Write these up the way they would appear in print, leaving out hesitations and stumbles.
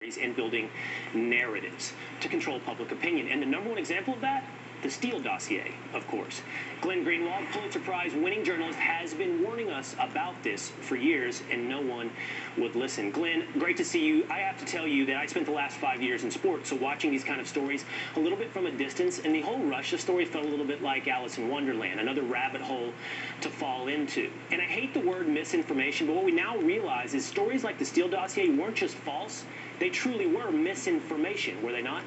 and building narratives to control public opinion. And the number one example of that, the Steele dossier, of course. Glenn Greenwald, Pulitzer Prize winning journalist, has been warning us about this for years, and no one would listen. Glenn, great to see you. I have to tell you that I spent the last 5 years in sports, so watching these kind of stories a little bit from a distance, and the whole Russia story felt a little bit like Alice in Wonderland, another rabbit hole to fall into. And I hate the word misinformation, but what we now realize is stories like the Steele dossier weren't just false, they truly were misinformation, were they not?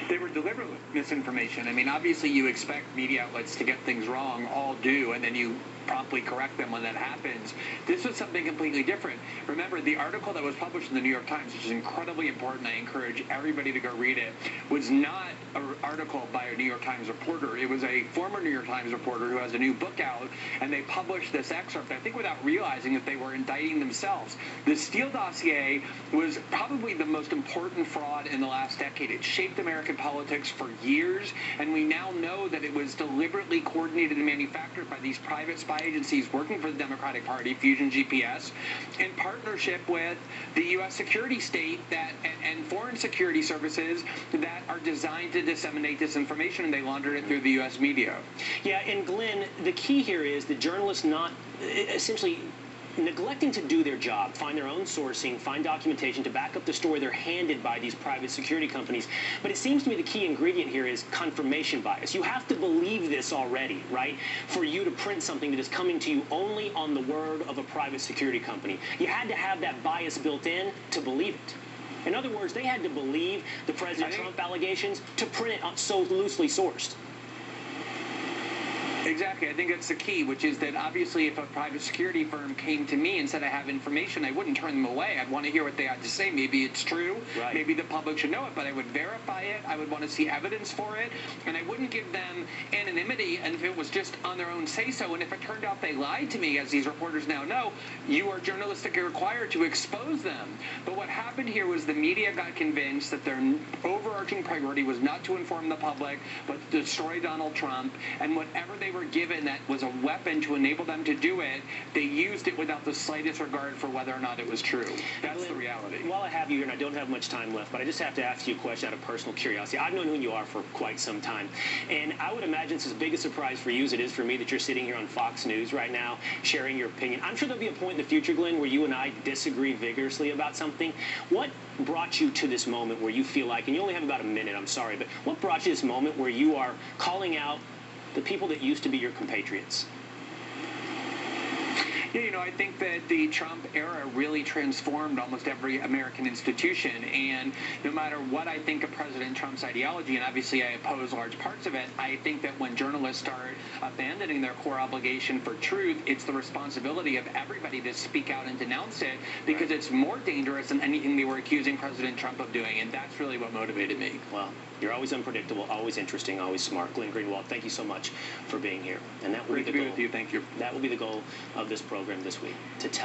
They were deliberate misinformation. I mean, obviously you expect media outlets to get things wrong, all do, and then you promptly correct them when that happens. This was something completely different. Remember, the article that was published in the New York Times, which is incredibly important, I encourage everybody to go read it, was not an article by a New York Times reporter. It was a former New York Times reporter who has a new book out, and they published this excerpt, I think without realizing that they were indicting themselves. The Steele dossier was probably the most important fraud in the last decade. It shaped American politics for years, and we now know that it was deliberately coordinated and manufactured by these private spy agencies working for the Democratic Party, Fusion GPS, in partnership with the U.S. security state and foreign security services that are designed to disseminate this information, and they laundered it through the U.S. media. Yeah, and Glenn, the key here is the journalists not essentially neglecting to do their job, find their own sourcing, find documentation to back up the story they're handed by these private security companies. But it seems to me the key ingredient here is confirmation bias. You have to believe this already, right, for you to print something that is coming to you only on the word of a private security company. You had to have that bias built in to believe it. In other words, they had to believe the President Trump allegations to print it so loosely sourced. Exactly. I think that's the key, which is that obviously if a private security firm came to me and said I have information, I wouldn't turn them away. I'd want to hear what they had to say. Maybe it's true. Right. Maybe the public should know it, but I would verify it. I would want to see evidence for it, and I wouldn't give them anonymity and if it was just on their own say-so. And if it turned out they lied to me, as these reporters now know, you are journalistically required to expose them. But what happened here was the media got convinced that their overarching priority was not to inform the public, but to destroy Donald Trump, and whatever they were given that was a weapon to enable them to do it, they used it without the slightest regard for whether or not it was true. That's the reality. While I have you here, and I don't have much time left, but I just have to ask you a question out of personal curiosity. I've known who you are for quite some time, and I would imagine it's as big a surprise for you as it is for me that you're sitting here on Fox News right now sharing your opinion. I'm sure there'll be a point in the future, Glenn, where you and I disagree vigorously about something. What brought you to this moment where you feel like, and you only have about a minute, I'm sorry, but what brought you to this moment where you are calling out the people that used to be your compatriots? Yeah, you know, I think that the Trump era really transformed almost every American institution, and no matter what I think of President Trump's ideology, and obviously I oppose large parts of it, I think that when journalists start abandoning their core obligation for truth, it's the responsibility of everybody to speak out and denounce it, because it's more dangerous than anything they were accusing President Trump of doing, and that's really what motivated me. Well, you're always unpredictable, always interesting, always smart. Glenn Greenwald, thank you so much for being here. And that will be the goal. Great to be with you. Thank you. That will be the goal of this program this week, to tell